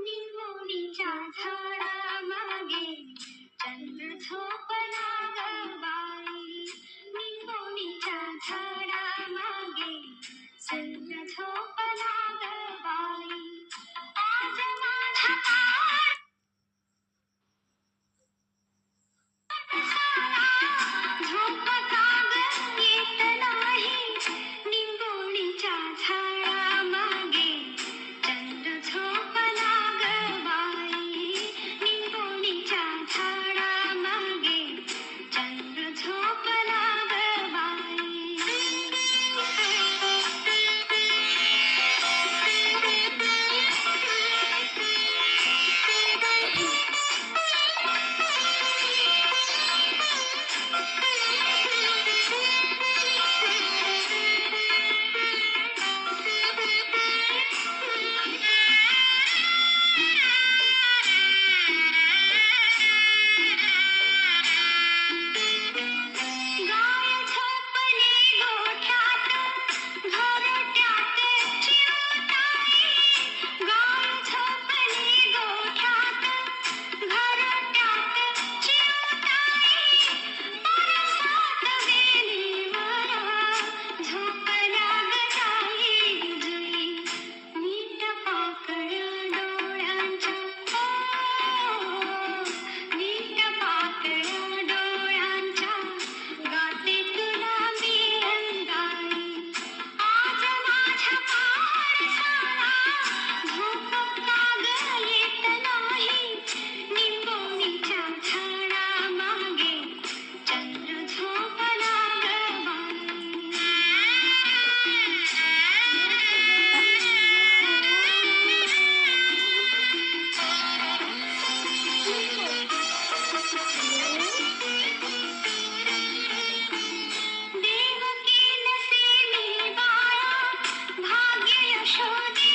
निंबोणीच्या झाडामागे चंद्र झोपला ग बाई. निंबोणीच्या झाडामागे चंद्र झोपला ग बाई. आज माझ्या झोप काग येत नाही. निंबोणीच्या झाडामागे चंद्र झोपला ग बाई. निंबोणीच्या झाडामागे चंद्र झोपला ग बाई. गाय झोपली गोठ्यात घरट्यात चिवताई. गाय झोपली गोठ्यात घरट्यात चिवताई. परसात वेलीवर झोपला ग ताई जुई. मीठ पाकळ्या डोळ्यांच्या मीठ पाकळ्या डोळ्यांच्या गाते तुला मी अंगाई. आज माझ्या पाडसाला झोप काग येत नाही. निंबोणीच्या झाडामागे चंद्र झोपला ग बाई. देवकी नसेली बाळा भाग्य यशोदे